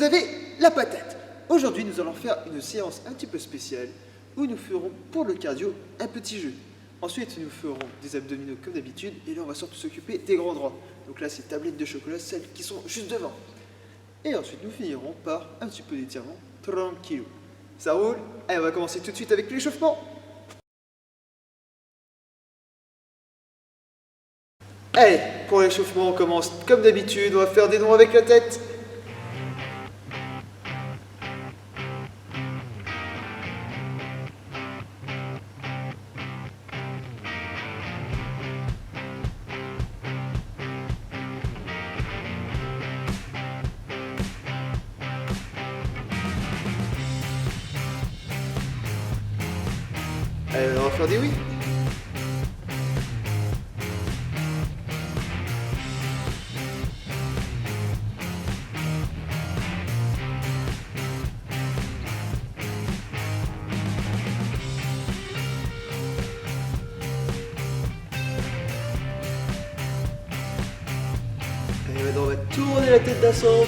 vous avez la patate. Aujourd'hui, nous allons faire une séance un petit peu spéciale où nous ferons pour le cardio un petit jeu. Ensuite, nous ferons des abdominaux comme d'habitude et là, on va surtout s'occuper des grands droits. Donc là, c'est tablettes de chocolat, celles qui sont juste devant. Et ensuite, nous finirons par un petit peu d'étirement tranquillou. Ça roule? Allez, on va commencer tout de suite avec l'échauffement. Allez, pour l'échauffement, on commence comme d'habitude, on va faire des noms avec la tête. Allez, on va faire des oui. Et maintenant, on va tourner la tête d'un sens.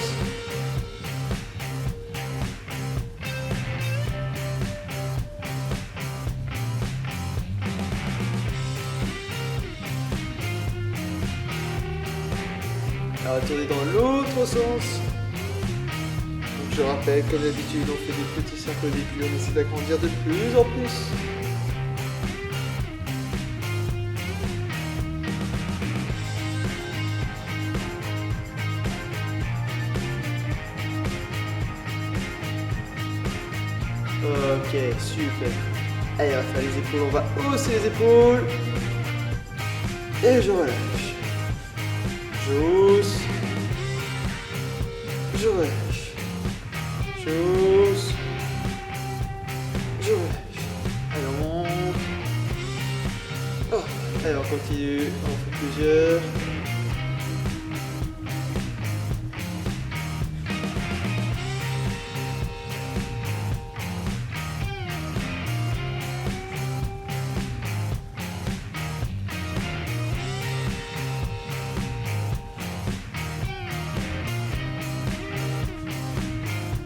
Alors, tourner dans l'autre sens. Donc, je rappelle, comme d'habitude, on fait des petits cercles au début, on essaie d'agrandir de plus en plus. Ok, super. Allez, on va faire les épaules, on va hausser les épaules. Et je relâche. J'ose. Je relâche. J'ose. Je relâche. Allez, on monte. Oh. Allez, on continue. On fait plusieurs.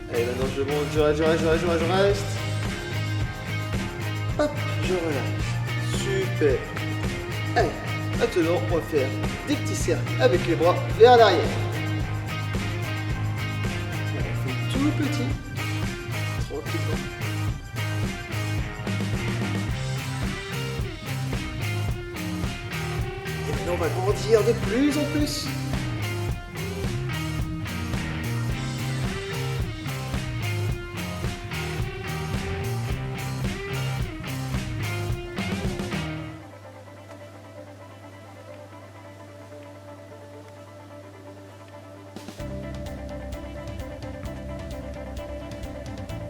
Allez, maintenant je monte, je reste. Hop, je relâche. Super. Allez, maintenant on va faire des petits cercles avec les bras vers l'arrière. On fait tout petit, tranquillement. Et maintenant on va grandir de plus en plus.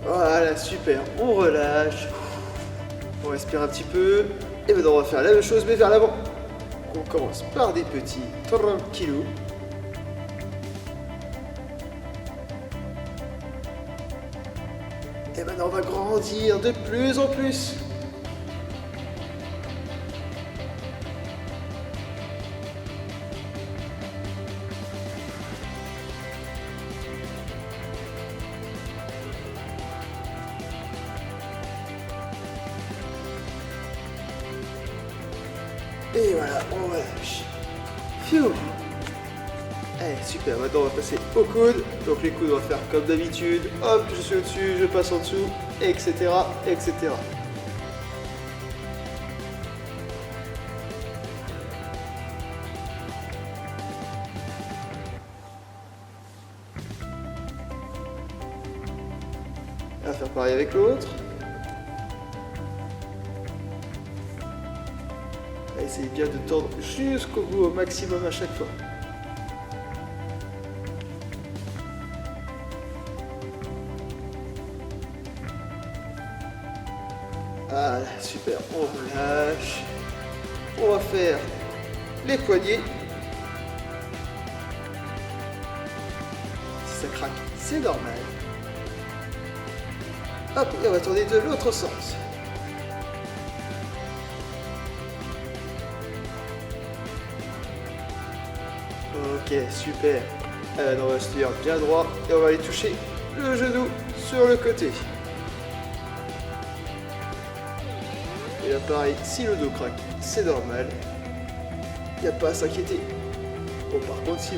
Voilà, super, on relâche, on respire un petit peu, et maintenant on va faire la même chose mais vers l'avant. On commence par des petits tranquillou. Et maintenant on va grandir de plus en plus. Et voilà, on relâche. Phew. Allez, super, maintenant on va passer au coude. Donc les coudes, on va faire comme d'habitude. Hop, je suis au-dessus, je passe en dessous, etc., etc. On va faire pareil avec l'autre. Essayez bien de tordre jusqu'au bout au maximum à chaque fois. Voilà, super, on relâche. On va faire les poignets. Si ça craque, c'est normal. Hop, et on va tourner de l'autre sens. Ok, super. On va se tenir bien droit et on va aller toucher le genou sur le côté. Et là pareil, si le dos craque, c'est normal. Il n'y a pas à s'inquiéter. Bon, par contre, si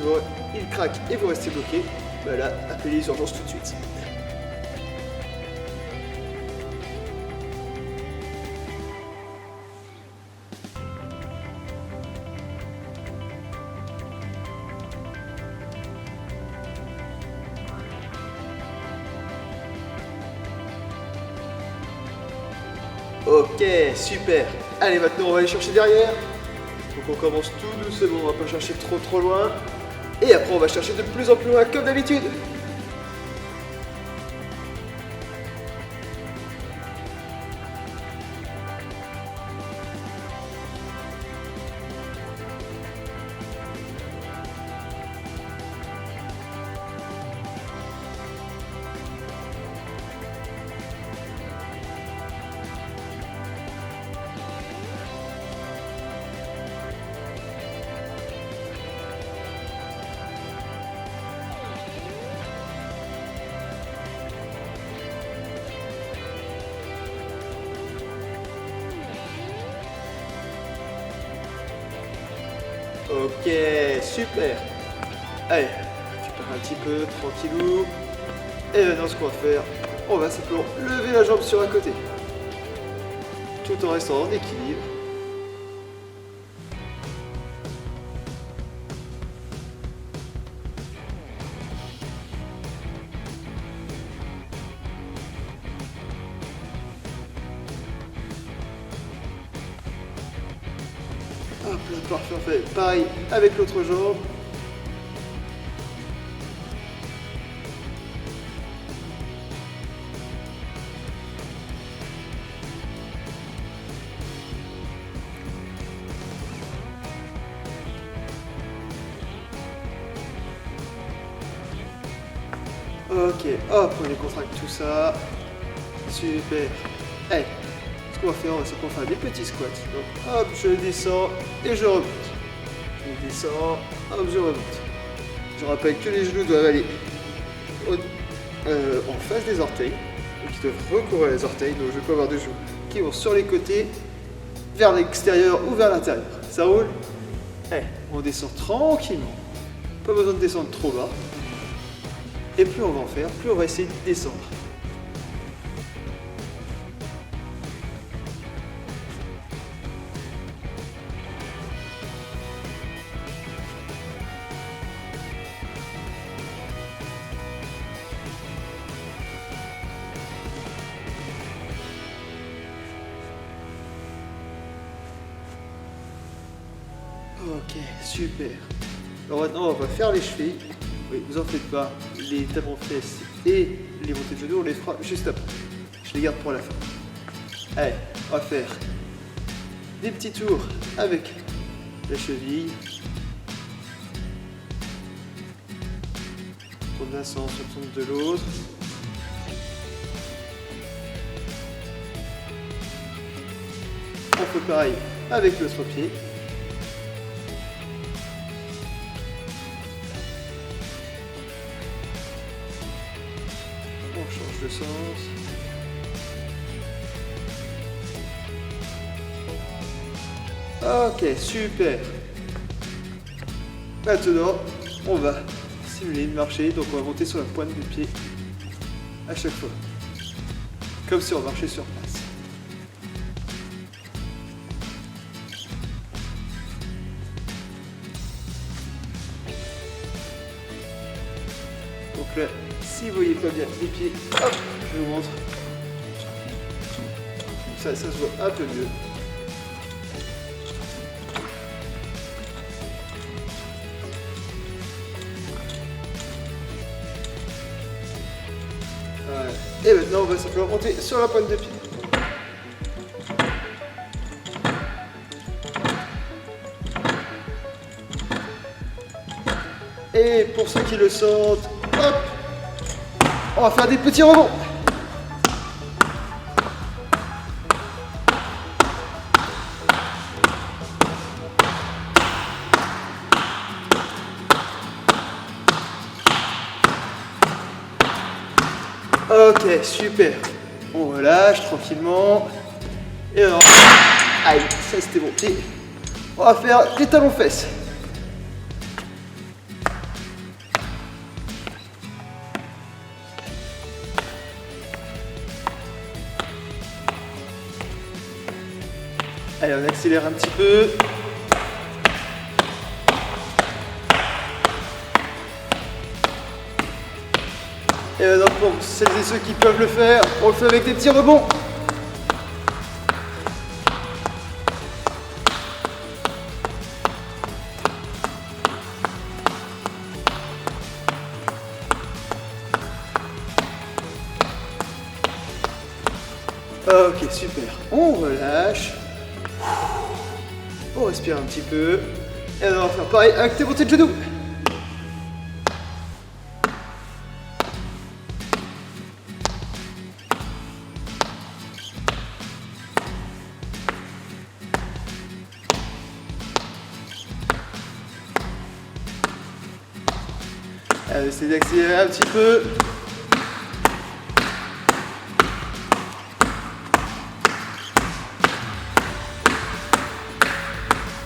il craque et vous restez bloqué, bah là, appelez les urgences tout de suite. Ok, super. Allez, maintenant on va aller chercher derrière. Donc on commence tout doucement, on va pas chercher trop loin. Et après on va chercher de plus en plus loin comme d'habitude. Ok, super. Allez, tu pars un petit peu, tranquillou. Et maintenant ce qu'on va faire, on va simplement lever la jambe sur un côté. Tout en restant en équilibre. Hop là, parfait. Pareil avec l'autre jambe. Ok, hop, on décontracte tout ça. Super. Allez, ce qu'on va faire, on va simplement faire des petits squats. Donc hop, je descends et je remonte. Je descends, hop, je remonte. Je rappelle que les genoux doivent aller en face des orteils. Donc ils doivent recouvrir les orteils. Donc je peux avoir deux genoux qui vont sur les côtés, vers l'extérieur ou vers l'intérieur. Ça roule? Allez, on descend tranquillement. Pas besoin de descendre trop bas. Et plus on va en faire, plus on va essayer de descendre. Ok, super. Alors maintenant, on va faire les chevilles. Oui, vous en faites pas, les talons fesses et les montées de genoux, on les fera juste après. Je les garde pour la fin. Allez, on va faire des petits tours avec la cheville. On tourne d'un sens, on tourne de l'autre. On fait pareil avec l'autre pied. On change de sens. Ok, super. Maintenant, on va simuler une marchée, donc on va monter sur la pointe du pied à chaque fois. Comme si on marchait sur place. Donc là, si vous voyez pas bien les pieds, hop, je vous montre. Ça se voit un peu mieux. Voilà. Et maintenant, on va simplement monter sur la pointe de pied. Et pour ceux qui le sentent, hop, on va faire des petits rebonds. Ok, super. On relâche tranquillement. Et alors, aïe, ça c'était mon pied. On va faire des talons-fesses. Allez, on accélère un petit peu. Et maintenant, pour celles et ceux qui peuvent le faire, on le fait avec des petits rebonds. Ok, super. On relâche. On respire un petit peu. Et on va faire pareil avec tes montées de genoux. Allez, essayez d'accélérer un petit peu.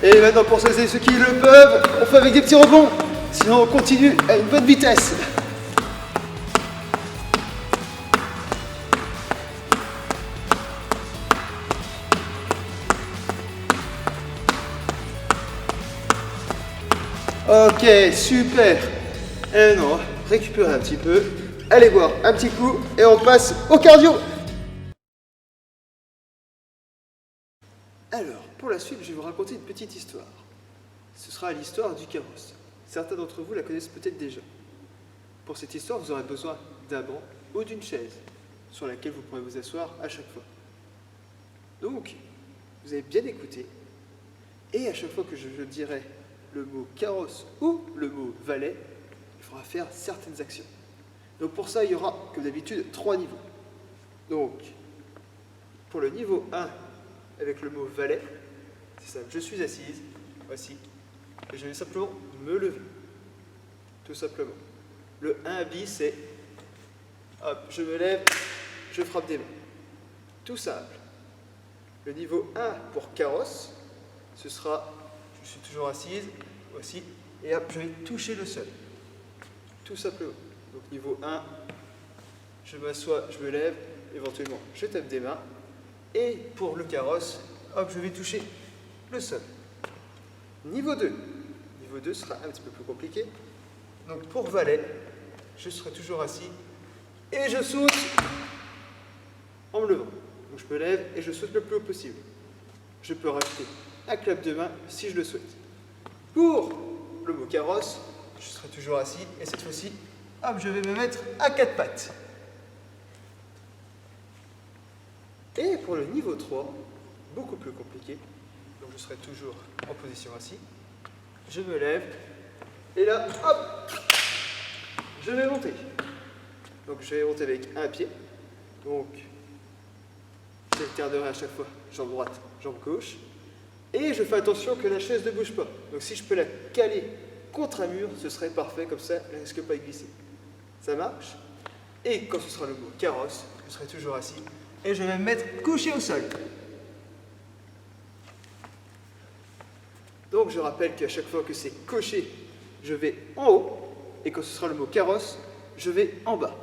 Et maintenant, pour ceux et ceux qui le peuvent, on fait avec des petits rebonds. Sinon, on continue à une bonne vitesse. Ok, super. Et non, récupérez un petit peu. Allez boire un petit coup et on passe au cardio. Alors, pour la suite, je vais vous raconter une petite histoire. Ce sera l'histoire du carrosse. Certains d'entre vous la connaissent peut-être déjà. Pour cette histoire, vous aurez besoin d'un banc ou d'une chaise sur laquelle vous pourrez vous asseoir à chaque fois. Donc, vous avez bien écouté. Et à chaque fois que je dirai le mot carrosse ou le mot valet, il faudra faire certaines actions. Donc pour ça, il y aura, comme d'habitude, 3 niveaux. Donc, pour le niveau 1, avec le mot valet, c'est simple. Je suis assise, voici, et je vais simplement me lever. Tout simplement. Le 1 bis, c'est, hop, je me lève, je frappe des mains. Tout simple. Le niveau 1 pour carrosse, ce sera, je suis toujours assise, voici, et hop, je vais toucher le sol. Tout simplement. Donc niveau 1, je m'assois, je me lève, éventuellement je tape des mains. Et pour le carrosse, hop, je vais toucher le sol. Niveau 2. Niveau 2 sera un petit peu plus compliqué. Donc pour valet, je serai toujours assis et je saute en me levant. Donc je me lève et je saute le plus haut possible. Je peux rajouter un clap de main si je le souhaite. Pour le mot carrosse, je serai toujours assis et cette fois-ci, hop, je vais me mettre à 4 pattes. Et pour le niveau 3, beaucoup plus compliqué, donc je serai toujours en position assis, je me lève et là, hop, je vais monter. Donc je vais monter avec un pied, donc j'alternerai à chaque fois jambe droite, jambe gauche, et je fais attention que la chaise ne bouge pas. Donc si je peux la caler contre un mur, ce serait parfait, comme ça, elle ne risque pas de glisser. Ça marche? Et quand ce sera le mot carrosse, je serai toujours assis, et je vais me mettre couché au sol. Donc je rappelle qu'à chaque fois que c'est coché, je vais en haut, et quand ce sera le mot carrosse, je vais en bas.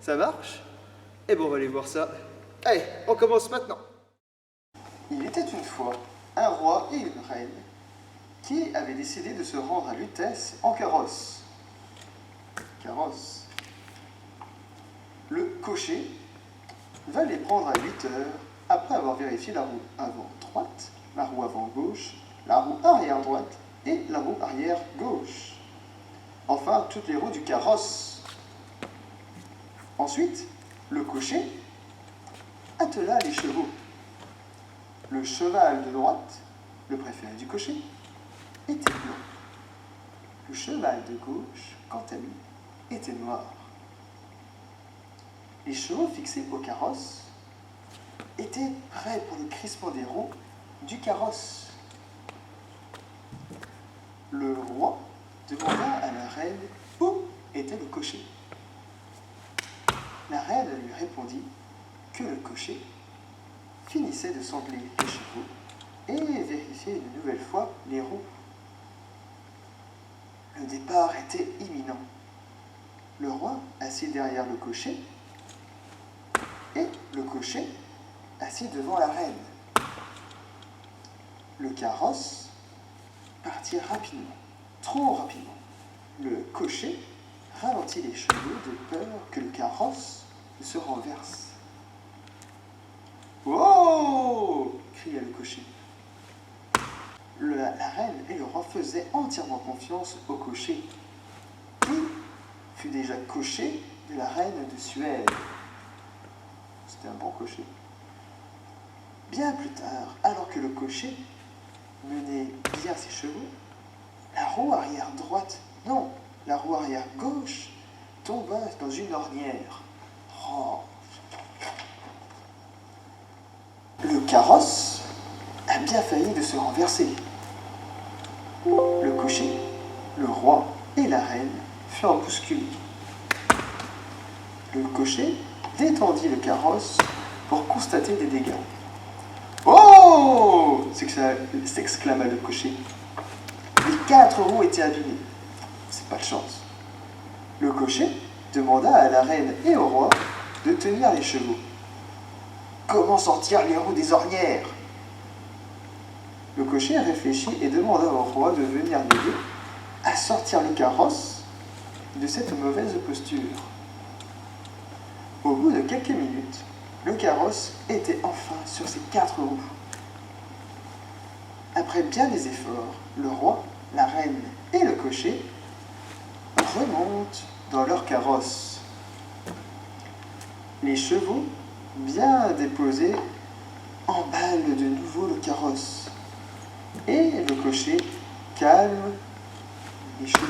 Ça marche? Et bon, on va aller voir ça. Allez, on commence maintenant. Il était une fois un roi et une reine qui avaient décidé de se rendre à Lutèce en carrosse. Carrosse. Le cocher va les prendre à 8 heures après avoir vérifié la roue avant droite, la roue avant gauche, la roue arrière droite et la roue arrière gauche. Enfin, toutes les roues du carrosse. Ensuite, le cocher attela les chevaux. Le cheval de droite, le préféré du cocher, était blanc. Le cheval de gauche, quant à lui, était noir. Les chevaux fixés au carrosse étaient prêts pour le crispement des roues du carrosse. Le roi demanda à la reine où était le cocher. La reine lui répondit que le cocher finissait de sangler les chevaux et vérifiait une nouvelle fois les roues. Le départ était imminent. Le roi assis derrière le cocher et le cocher assis devant la reine. Le carrosse partit rapidement, trop rapidement. Le cocher ralentit les chevaux de peur que le carrosse ne se renverse. « Oh !» cria le cocher. La reine et le roi faisaient entièrement confiance au cocher, qui fut déjà cocher de la reine de Suède. C'était un bon cocher. Bien plus tard, alors que le cocher menait bien ses chevaux, la roue arrière droite, non, la roue arrière gauche, tomba dans une ornière. Oh. Le carrosse a bien failli de se renverser. Le cocher, le roi et la reine furent bousculés. Le cocher détendit le carrosse pour constater des dégâts. « Oh !» s'exclama le cocher. Les 4 roues étaient abîmées. C'est pas de chance. Le cocher demanda à la reine et au roi de tenir les chevaux. Comment sortir les roues des ornières? Le cocher réfléchit et demanda au roi de venir l'aider à sortir le carrosse de cette mauvaise posture. Au bout de quelques minutes, le carrosse était enfin sur ses 4 roues. Après bien des efforts, le roi, la reine et le cocher remontent dans leur carrosse. Les chevaux, bien déposés, emballent de nouveau le carrosse. Et le cocher calme les chevaux.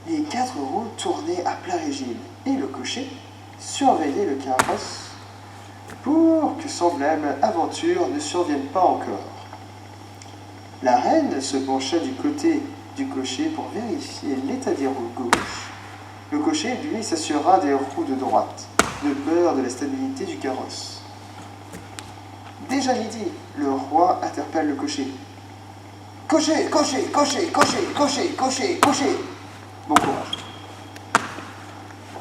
Les 4 roues tournaient à plein régime et le cocher surveillait le carrosse pour que semblable aventure ne survienne pas encore. La reine se pencha du côté du cocher pour vérifier l'état des roues gauche. Le cocher, lui, s'assura des roues de droite, de peur de la stabilité du carrosse. Déjà midi, le roi interpelle le cocher. « Cocher, cocher, cocher, cocher, cocher, cocher, cocher !» Bon courage.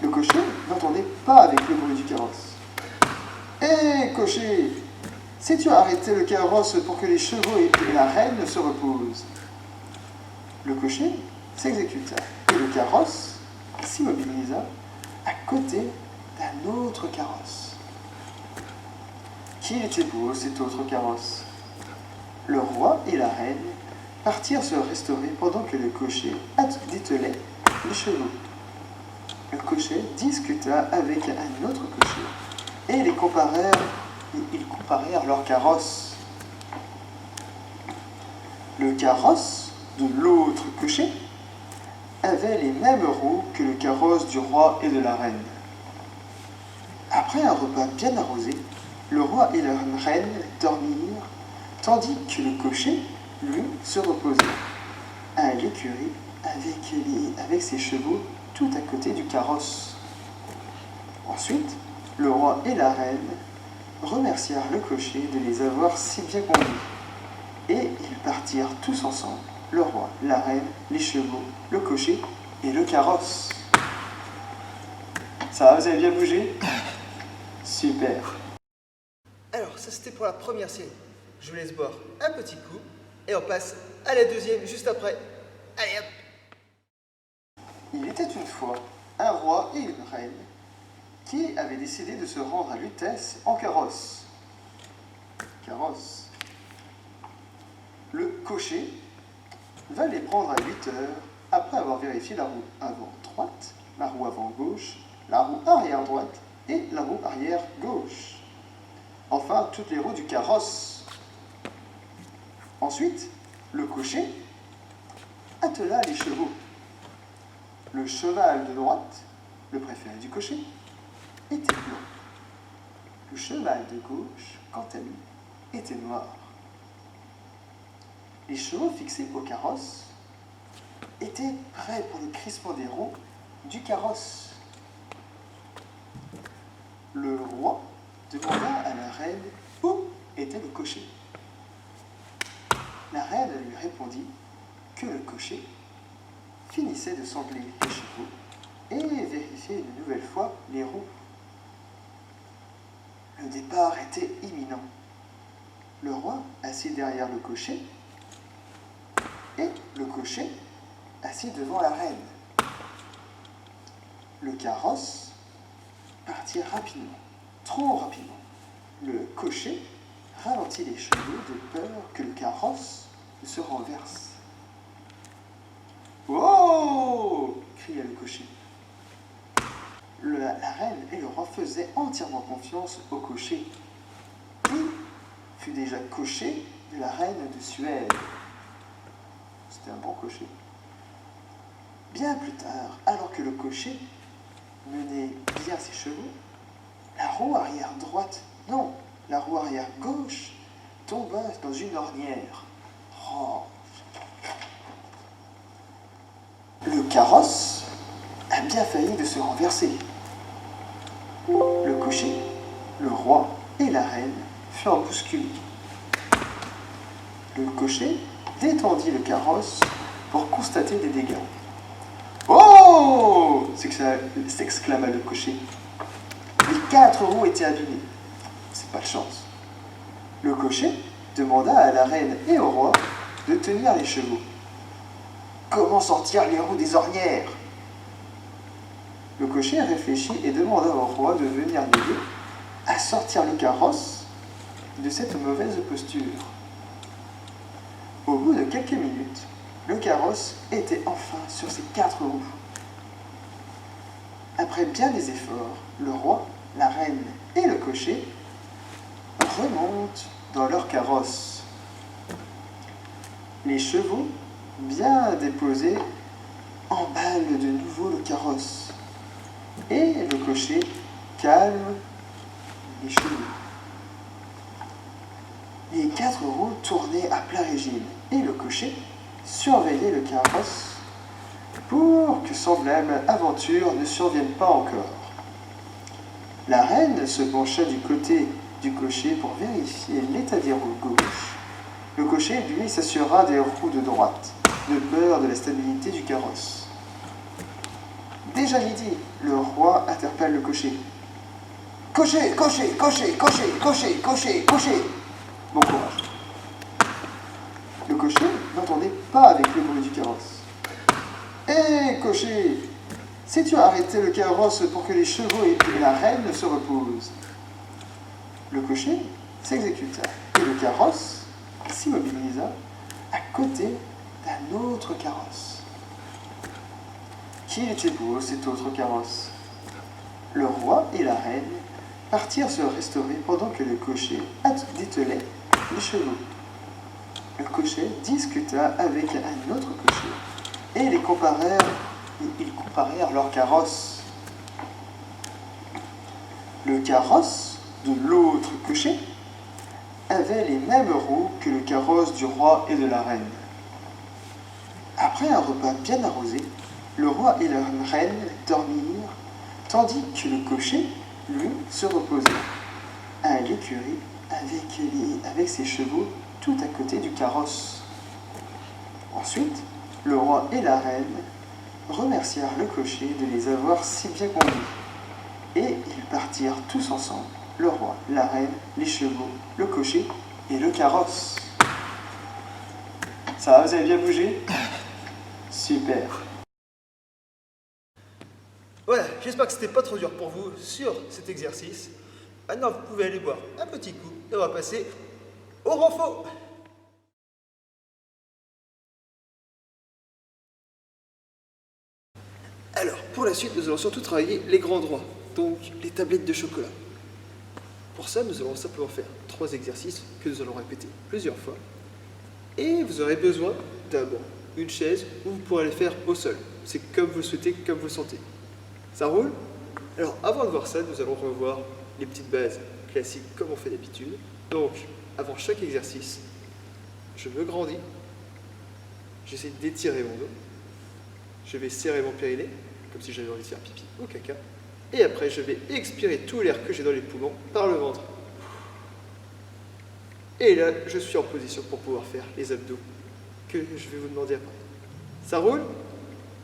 Le cocher n'entendait pas avec le bruit du carrosse. « Hé, cocher, sais-tu arrêter le carrosse pour que les chevaux et la reine se reposent ?» Le cocher s'exécuta et le carrosse s'immobilisa à côté d'un autre carrosse. Qu'il était beau cet autre carrosse. Le roi et la reine partirent se restaurer pendant que le cocher dételait les chevaux. Le cocher discuta avec un autre cocher et ils comparèrent leurs carrosses. Le carrosse de l'autre cocher avait les mêmes roues que le carrosse du roi et de la reine. Après un repas bien arrosé, le roi et la reine dormirent, tandis que le cocher, lui, se reposait à l'écurie avec ses chevaux tout à côté du carrosse. Ensuite, le roi et la reine remercièrent le cocher de les avoir si bien conduits, et ils partirent tous ensemble, le roi, la reine, les chevaux, le cocher et le carrosse. Ça va, vous avez bien bougé? Super. Alors, ça c'était pour la première série. Je vous laisse boire un petit coup et on passe à la deuxième juste après. Allez hop! Il était une fois un roi et une reine qui avaient décidé de se rendre à Lutèce en carrosse. Carrosse. Le cocher va les prendre à 8 heures après avoir vérifié la roue avant droite, la roue avant gauche, la roue arrière droite et la roue arrière gauche. Enfin, toutes les roues du carrosse. Ensuite, le cocher attela les chevaux. Le cheval de droite, le préféré du cocher, était blanc. Le cheval de gauche, quant à lui, était noir. Les chevaux fixés au carrosse étaient prêts pour le crissement des roues du carrosse. Le roi demanda à la reine où était le cocher. La reine lui répondit que le cocher finissait de sembler les chevaux et vérifiait une nouvelle fois les roues. Le départ était imminent. Le roi assis derrière le cocher et le cocher assis devant la reine. Le carrosse partit rapidement, trop rapidement. Le cocher ralentit les chevaux de peur que le carrosse ne se renverse. « Oh !» cria le cocher. La reine et le roi faisaient entièrement confiance au cocher, qui fut déjà cocher de la reine de Suède. C'était un bon cocher. Bien plus tard, alors que le cocher menait bien ses chevaux, la roue arrière droite, non, la roue arrière gauche, tomba dans une ornière. Oh. Le carrosse a bien failli de se renverser. Le cocher, le roi et la reine furent bousculés. Le cocher détendit le carrosse pour constater des dégâts. « Oh !» s'exclama le cocher. Les 4 roues étaient abîmées. C'est pas de chance. Le cocher demanda à la reine et au roi de tenir les chevaux. Comment sortir les roues des ornières? Le cocher réfléchit et demanda au roi de venir l'aider à sortir le carrosse de cette mauvaise posture. Au bout de quelques minutes, le carrosse était enfin sur ses 4 roues. Après bien des efforts, le roi, la reine et le cocher remontent dans leur carrosse. Les chevaux, bien déposés, emballent de nouveau le carrosse. Et le cocher calme les chevaux. Les 4 roues tournaient à plein régime et le cocher surveillait le carrosse pour que semblable aventure ne survienne pas encore. La reine se pencha du côté du cocher pour vérifier l'état des roues gauche. Le cocher, lui, s'assura des roues de droite, de peur de la stabilité du carrosse. Déjà midi, le roi interpelle le cocher. « Cocher, cocher, cocher, cocher, cocher, cocher, cocher !» Bon courage. Le cocher n'entendait pas avec le bruit du carrosse. « Hé, cocher, si tu as arrêté le carrosse pour que les chevaux et la reine se reposent ?» Le cocher s'exécuta et le carrosse s'immobilisa à côté d'un autre carrosse. Qu'il était beau cet autre carrosse. Le roi et la reine partirent se restaurer pendant que le cocher dételait les chevaux. Le cocher discuta avec un autre cocher et ils comparèrent leurs carrosses. Le carrosse de l'autre cocher avait les mêmes roues que le carrosse du roi et de la reine. Après un repas bien arrosé, le roi et la reine dormirent, tandis que le cocher, lui, se reposait à l'écurie avec ses chevaux tout à côté du carrosse. Ensuite, le roi et la reine remercièrent le cocher de les avoir si bien conduits, et ils partirent tous ensemble, le roi, la reine, les chevaux, le cocher et le carrosse. Ça va, vous avez bien bougé? Super. Voilà, j'espère que c'était pas trop dur pour vous sur cet exercice. Maintenant, vous pouvez aller boire un petit coup et on va passer au renfort. Alors, pour la suite, nous allons surtout travailler les grands droits, donc les tablettes de chocolat. Pour ça, nous allons simplement faire 3 exercices que nous allons répéter plusieurs fois. Et vous aurez besoin d'abord une chaise où vous pourrez les faire au sol. C'est comme vous le souhaitez, comme vous le sentez. Ça roule? Alors, avant de voir ça, nous allons revoir les petites bases classiques comme on fait d'habitude. Donc, avant chaque exercice, je me grandis. J'essaie d'étirer mon dos. Je vais serrer mon périnée, comme si j'avais envie de faire pipi ou caca. Et après, je vais expirer tout l'air que j'ai dans les poumons par le ventre. Et là, je suis en position pour pouvoir faire les abdos que je vais vous demander après. Ça roule?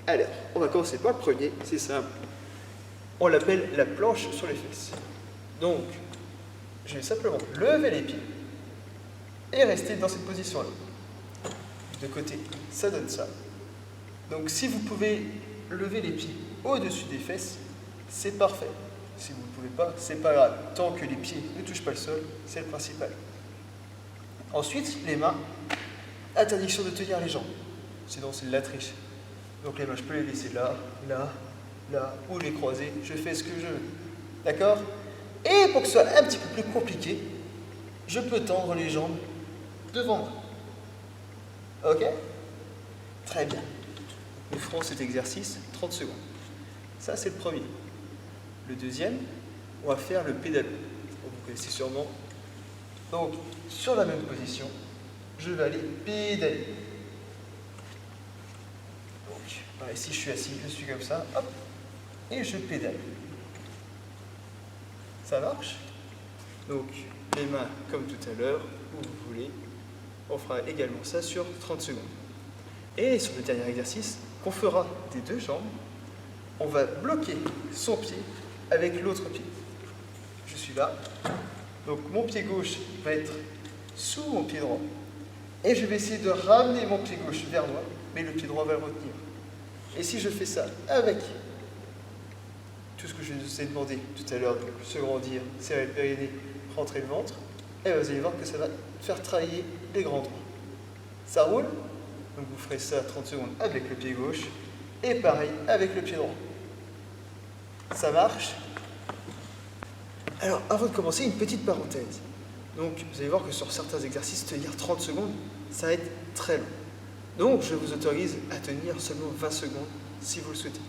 Alors, on va commencer par le premier, c'est simple. On l'appelle la planche sur les fesses. Donc, je vais simplement lever les pieds et rester dans cette position-là. De côté, ça donne ça. Donc, si vous pouvez lever les pieds au-dessus des fesses, c'est parfait. Si vous ne pouvez pas, c'est pas grave. Tant que les pieds ne touchent pas le sol, c'est le principal. Ensuite, les mains, interdiction de tenir les jambes. Sinon, c'est de la triche. Donc les mains, je peux les laisser là, là, là, ou les croiser. Je fais ce que je veux. D'accord? Et pour que ce soit un petit peu plus compliqué, je peux tendre les jambes devant moi. Ok? Très bien. Nous ferons cet exercice 30 secondes. Ça, c'est le premier. Le deuxième, on va faire le pédalo. Vous connaissez sûrement. Donc, sur la même position, je vais aller pédaler. Donc, si je suis assis, je suis comme ça, hop, et je pédale. Ça marche? Donc, les mains comme tout à l'heure, où vous voulez. On fera également ça sur 30 secondes. Et sur le dernier exercice, qu'on fera des deux jambes, on va bloquer son pied avec l'autre pied. Je suis là. Donc, mon pied gauche va être sous mon pied droit. Et je vais essayer de ramener mon pied gauche vers moi, mais le pied droit va le retenir. Et si je fais ça avec tout ce que je vous ai demandé tout à l'heure, donc se grandir, serrer le périnée, rentrer le ventre, et vous allez voir que ça va faire travailler les grands droits. Ça roule? Donc vous ferez ça 30 secondes avec le pied gauche, et pareil avec le pied droit. Ça marche? Alors, avant de commencer, une petite parenthèse. Donc, vous allez voir que sur certains exercices, tenir 30 secondes, ça va être très long. Donc, je vous autorise à tenir seulement 20 secondes si vous le souhaitez.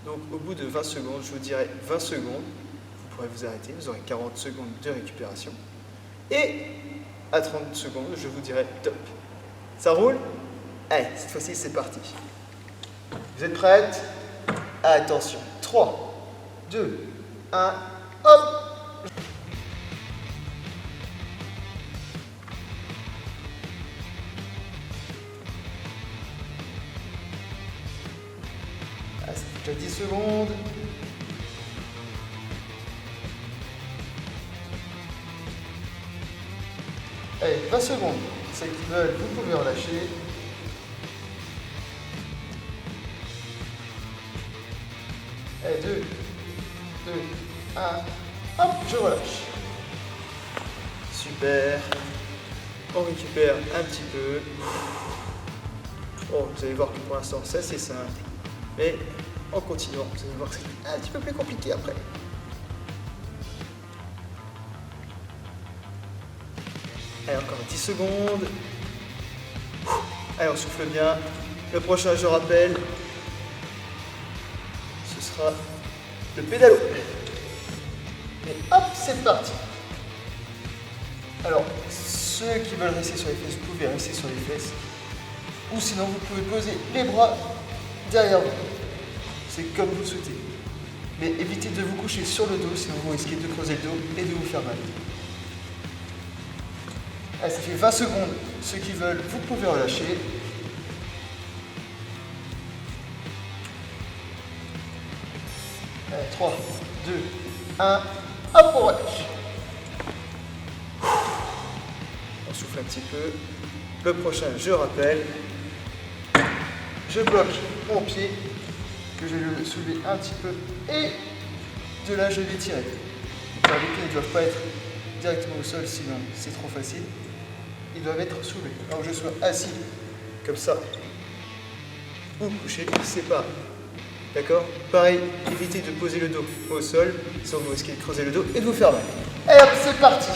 Donc, au bout de 20 secondes, je vous dirai 20 secondes, vous pourrez vous arrêter, vous aurez 40 secondes de récupération. Et à 30 secondes, je vous dirai top. Ça roule? Allez, cette fois-ci, c'est parti. Vous êtes prêtes? Attention. 3, 2, 1, hop! Ah, ça fait déjà 10 secondes. Allez, 20 secondes. Celles qui veulent, vous pouvez relâcher. Allez, 2, 1, hop, je relâche. Super. On récupère un petit peu. Bon, vous allez voir que pour l'instant, c'est assez simple. Mais en continuant, vous allez voir que c'est un petit peu plus compliqué après. Allez, encore 10 secondes. Allez, on souffle bien. Le prochain, je rappelle, ce sera le pédalo. Et hop, c'est parti. Alors, ceux qui veulent rester sur les fesses, vous pouvez rester sur les fesses. Ou sinon, vous pouvez poser les bras derrière vous. C'est comme vous le souhaitez. Mais évitez de vous coucher sur le dos, sinon vous risquez de creuser le dos et de vous faire mal. Allez, ça fait 20 secondes. Ceux qui veulent, vous pouvez relâcher. Allez, 3, 2, 1, hop, on relâche. On souffle un petit peu. Le prochain, je rappelle. Je bloque mon pied, que je vais le soulever un petit peu. Et de là, je vais tirer. Alors, les pieds ne doivent pas être directement au sol, sinon c'est trop facile. Ils doivent être soulevés. Alors que je sois assis, comme ça, ou couché, c'est pareil. D'accord? Pareil, évitez de poser le dos au sol, sinon vous risquez de creuser le dos et de vous faire mal. Et hop, c'est parti!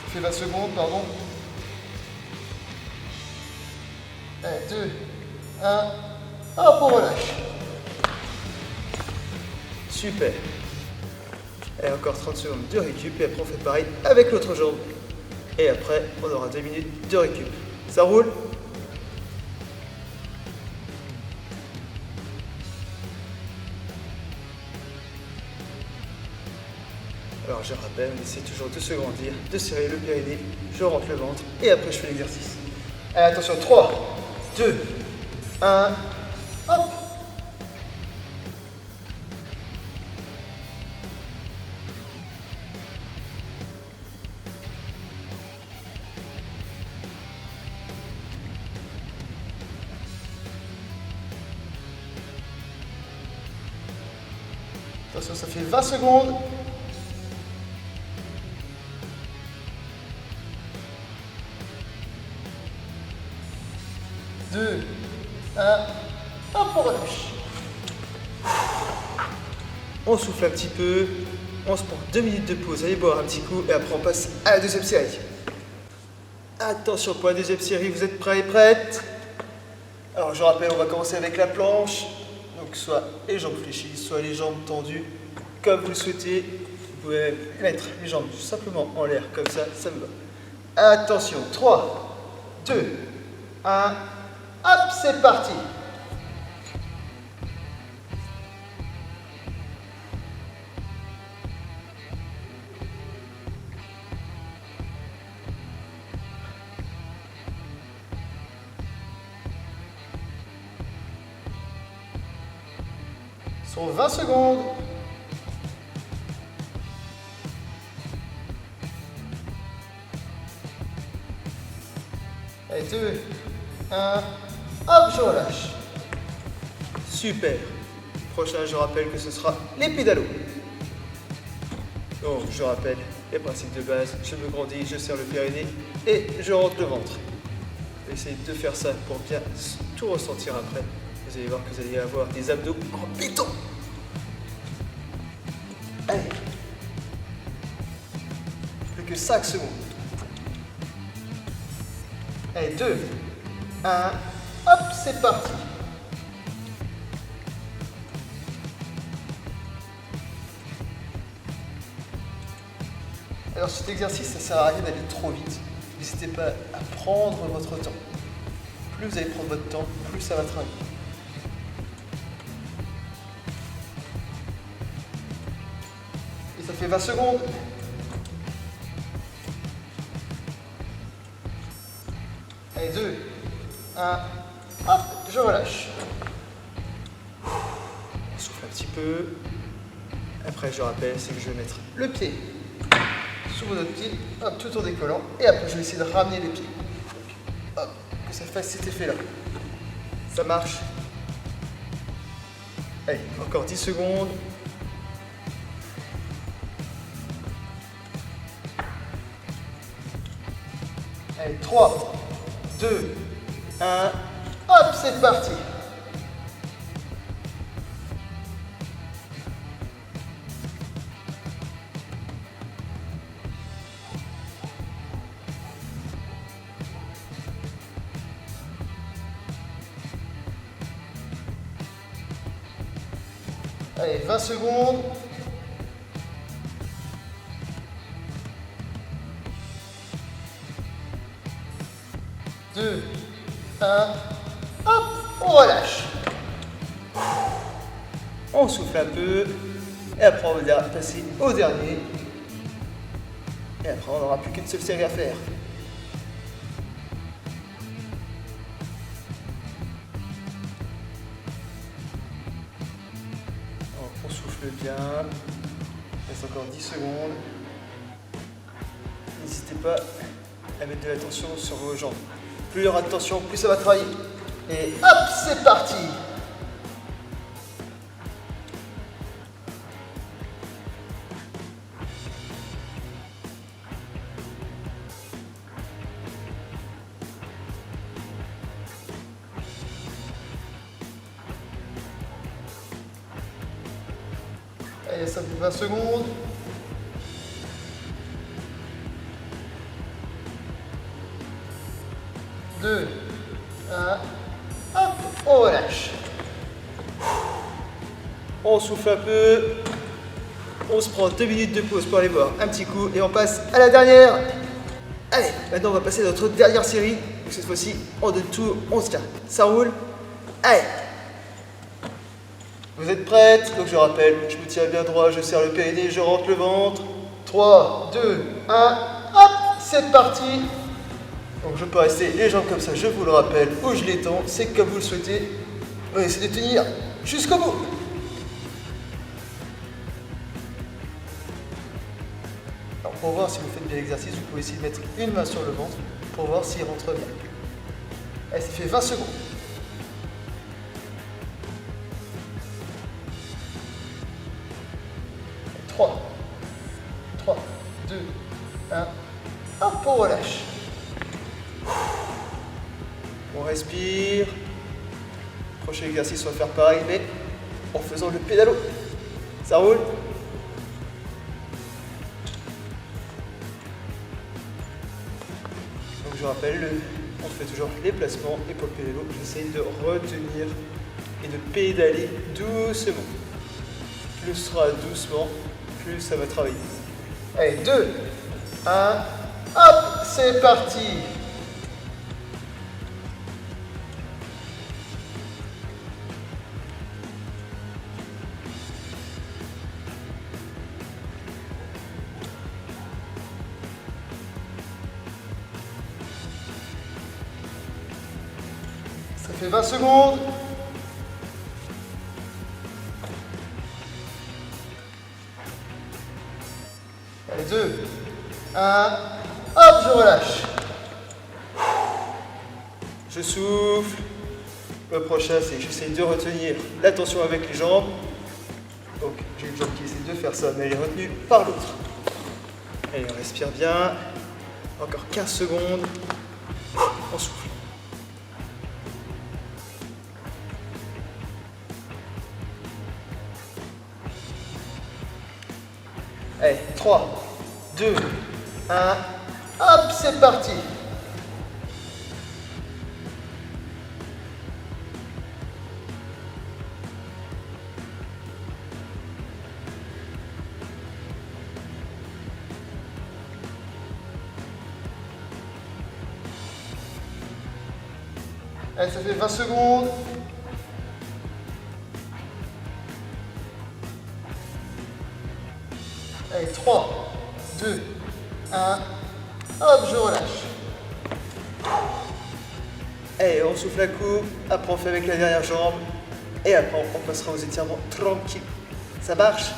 Ça fait 20 secondes, pardon. Allez, 2, 1, hop, on relâche. Super. Et encore 30 secondes de récup, et après on fait pareil avec l'autre jambe. Et après, on aura 2 minutes de récup. Ça roule? Alors je rappelle, on essaie toujours de se grandir, de serrer le périnée, je rentre le ventre, et après je fais l'exercice. Allez, attention, 3, 2, 1, hop! Attention, ça fait 20 secondes. Deux, un, hop, on relâche. On souffle un petit peu, on se prend 2 minutes de pause, allez boire un petit coup et après on passe à la deuxième série. Attention pour la deuxième série, vous êtes prêts et prêtes? Alors je rappelle, on va commencer avec la planche. Donc soit les jambes fléchies, soit les jambes tendues, comme vous le souhaitez. Vous pouvez même mettre les jambes simplement en l'air, comme ça me va. Attention, 3, 2, 1, hop, c'est parti. Sur 20 secondes. Allez, 2, 1, hop, je relâche. Super. Prochain, je rappelle que ce sera les pédalos. Donc, je rappelle les principes de base. Je me grandis, je serre le périnée et je rentre le ventre. Essayez de faire ça pour bien tout ressentir après. Vous allez voir que vous allez avoir des abdos en béton. Allez. Plus que 5 secondes. Allez, 2, 1, hop, c'est parti. Alors cet exercice, ça sert à rien d'aller trop vite. N'hésitez pas à prendre votre temps. Plus vous allez prendre votre temps, plus ça va travailler. Et ça fait 20 secondes. Allez, 2, 1, hop, je relâche. On souffle un petit peu. Après, je rappelle, c'est que je vais mettre le pied sous votre pied, hop, tout en décollant. Et après, je vais essayer de ramener les pieds. Hop, que ça fasse cet effet-là. Ça marche. Allez, encore 10 secondes. Allez, 3, 2, 1, hop, c'est parti. Allez, 20 secondes. Deux, 1, hop, on relâche. On souffle un peu. Et après, on va passer au dernier. Et après, on n'aura plus qu'une seule série à faire. On souffle bien. Il reste encore 10 secondes. N'hésitez pas à mettre de l'attention sur vos jambes. Plus il y aura de tension, plus ça va travailler. Et hop, c'est parti! Allez, ça fait 20 secondes. Deux, 1, hop, on relâche. On souffle un peu. On se prend 2 minutes de pause pour aller boire un petit coup et on passe à la dernière. Allez, maintenant on va passer à notre dernière série. Donc cette fois-ci, on donne tout, on se tient. Ça roule. Allez. Vous êtes prêtes? Donc je rappelle, je me tiens bien droit, je serre le périnée, je rentre le ventre. 3, 2, 1, hop, c'est parti. Donc je peux rester les jambes comme ça, je vous le rappelle, ou je les tends, c'est comme vous le souhaitez. On va essayer de tenir jusqu'au bout. Alors pour voir si vous faites bien l'exercice, vous pouvez essayer de mettre une main sur le ventre pour voir s'il rentre bien. Allez, ça fait 20 secondes. 3, 2, 1, hop, on relâche. On respire. Prochain exercice, on va faire pareil, mais en faisant le pédalo. Ça roule? Donc je rappelle, on fait toujours les placements et pour le pédalo, j'essaye de retenir et de pédaler doucement. Plus ce sera doucement, plus ça va travailler. Allez, 2, 1, hop, c'est parti. Ça fait 20 secondes. Allez, 2, 1, hop, je relâche. Je souffle. Le prochain, c'est que j'essaie de retenir la tension avec les jambes. Donc, j'ai une jambe qui essaie de faire ça, mais elle est retenue par l'autre. Allez, on respire bien. Encore 15 secondes. On souffle. Allez, 3, 2, 1, hop, c'est parti. Allez, ça fait 20 secondes. Allez, 3, 2, 1, hop, je relâche. Allez, on souffle un coup, après on fait avec la dernière jambe, et après on passera aux étirements tranquilles. Ça marche?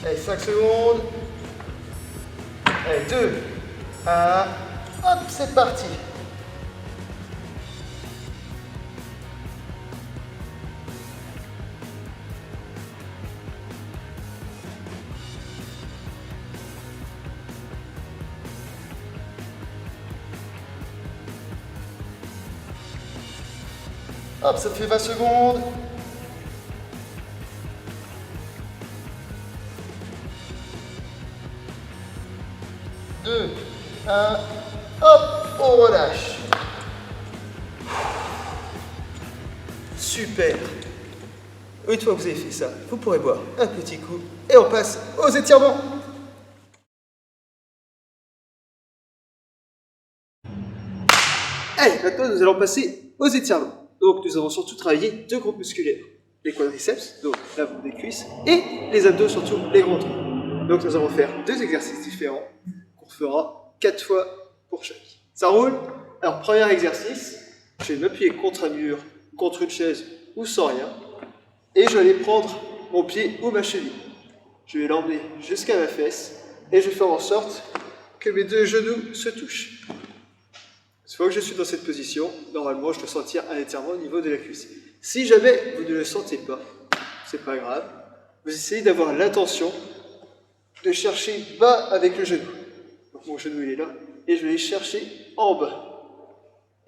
Allez, 5 secondes. Allez, 2, 1, hop, c'est parti. Hop, ça fait 20 secondes. Deux, un, hop, on relâche. Super. Une fois que vous avez fait ça, vous pourrez boire un petit coup et on passe aux étirements. Allez, maintenant nous allons passer aux étirements. Donc nous avons surtout travaillé deux groupes musculaires. Les quadriceps, donc l'avant des cuisses, et les abdos, surtout les grands troncs. Donc nous allons faire deux exercices différents qu'on fera 4 fois pour chaque. Ça roule? Alors premier exercice, je vais m'appuyer contre un mur, contre une chaise ou sans rien. Et je vais aller prendre mon pied ou ma cheville. Je vais l'emmener jusqu'à ma fesse et je vais faire en sorte que mes deux genoux se touchent. Une fois que je suis dans cette position, normalement je dois sentir un étirement au niveau de la cuisse. Si jamais vous ne le sentez pas, c'est pas grave, vous essayez d'avoir l'intention de chercher bas avec le genou. Donc mon genou il est là et je vais aller chercher en bas.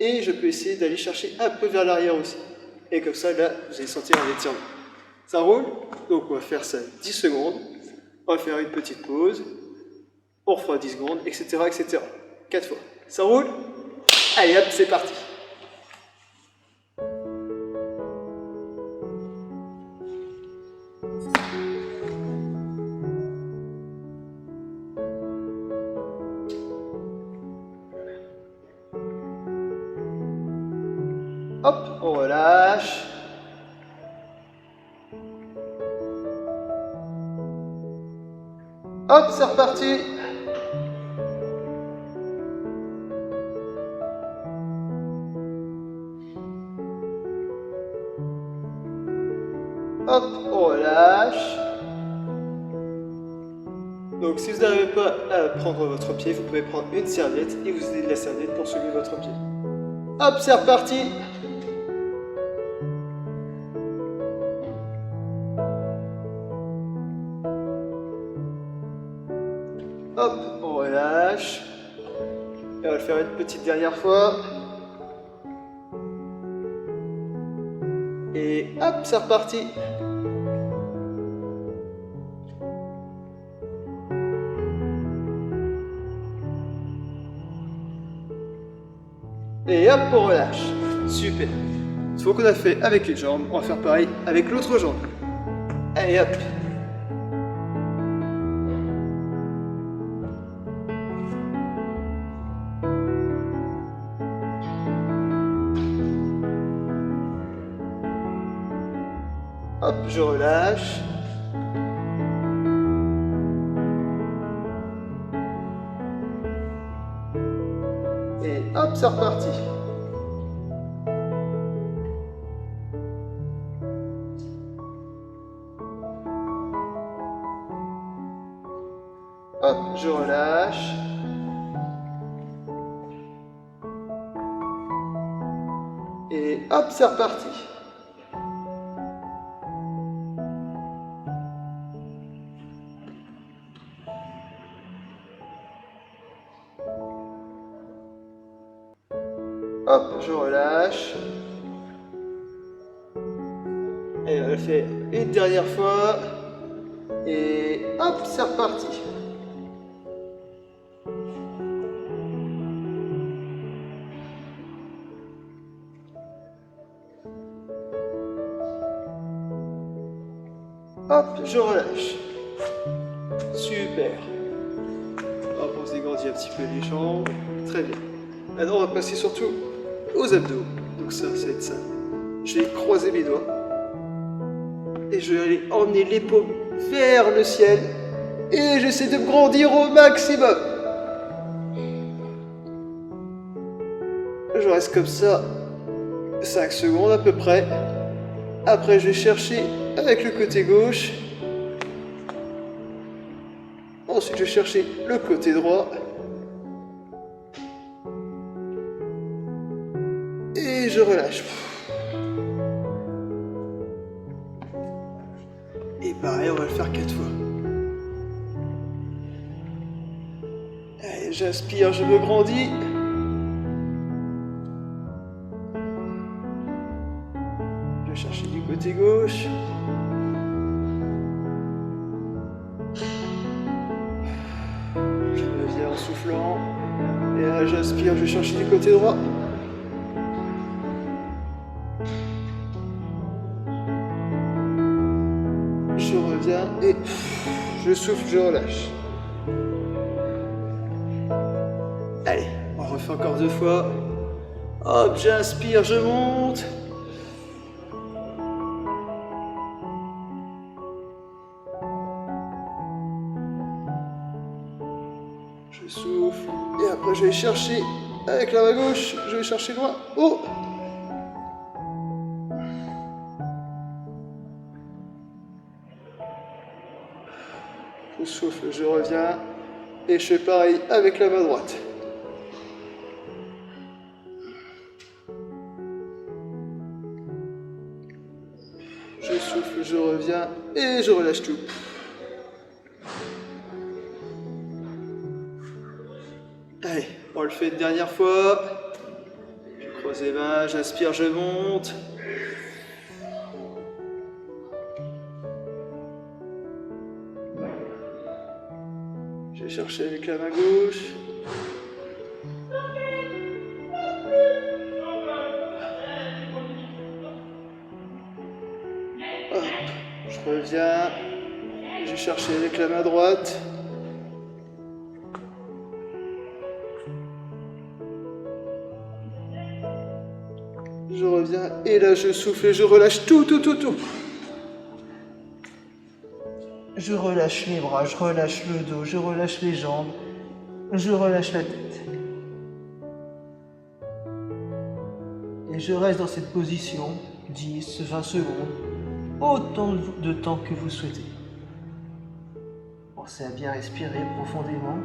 Et je peux essayer d'aller chercher un peu vers l'arrière aussi. Et comme ça, là, vous allez sentir un étirement. Ça roule? Donc on va faire ça 10 secondes. On va faire une petite pause. On refera 10 secondes, etc., etc. 4 fois. Ça roule? Allez hop, c'est parti. Hop, on relâche. Hop, c'est reparti. Hop, on relâche. Donc si vous n'arrivez pas à prendre votre pied, vous pouvez prendre une serviette et vous aider de la serviette pour soulever votre pied. Hop, c'est reparti. Hop, on relâche. Et on va le faire une petite dernière fois. Et hop, c'est reparti. Et hop, on relâche. Super. Une fois qu'on a fait avec une jambe, on va faire pareil avec l'autre jambe. Allez hop. Hop, je relâche. Et hop, c'est reparti. Hop, je relâche. Et hop, c'est reparti. Hop, je relâche. Et on le fait une dernière fois. Et hop, c'est reparti. Hop, je relâche. Super. Hop, on se dégrandit un petit peu les jambes. Très bien. Maintenant, on va passer surtout aux abdos. Donc ça va être ça. Je vais croiser mes doigts. Et je vais aller emmener les paumes vers le ciel. Et j'essaie de me grandir au maximum. Je reste comme ça 5 secondes à peu près. Après, je vais chercher avec le côté gauche. Ensuite, je vais chercher le côté droit. Et je relâche. Et pareil, on va le faire 4 fois. Allez, j'inspire, je me grandis. Je vais chercher du côté gauche. Je reviens en soufflant. Et là, j'inspire, je vais chercher du côté droit. Je reviens et je souffle, je relâche. Allez, on refait encore 2 fois. Hop, j'inspire, je monte. Je souffle. Et après, je vais chercher avec la main gauche. Je vais chercher loin. Oh! Je souffle, je reviens. Et je fais pareil avec la main droite. Je souffle, je reviens et je relâche tout. Allez, on le fait une dernière fois. Croisez les mains, j'inspire, je monte. Je vais chercher avec la main gauche. Hop, je reviens. Je vais chercher avec la main droite. Je reviens et là je souffle et je relâche tout. Je relâche les bras, je relâche le dos, je relâche les jambes, je relâche la tête. Et je reste dans cette position 10, 20 secondes, autant de temps que vous souhaitez. Pensez à bien respirer profondément.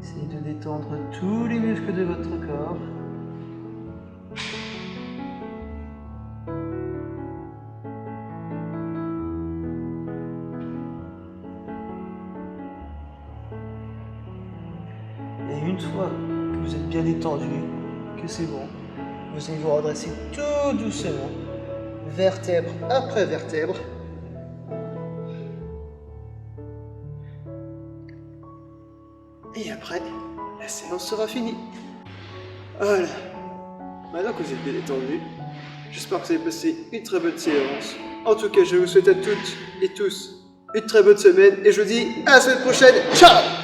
Essayez de détendre tous les muscles de votre corps. Et une fois que vous êtes bien détendu, que c'est bon, vous allez vous redresser tout doucement, vertèbre après vertèbre. Et après, la séance sera finie. Voilà. Maintenant que vous êtes bien détendu, j'espère que vous avez passé une très bonne séance. En tout cas, je vous souhaite à toutes et tous une très bonne semaine et je vous dis à la semaine prochaine. Ciao!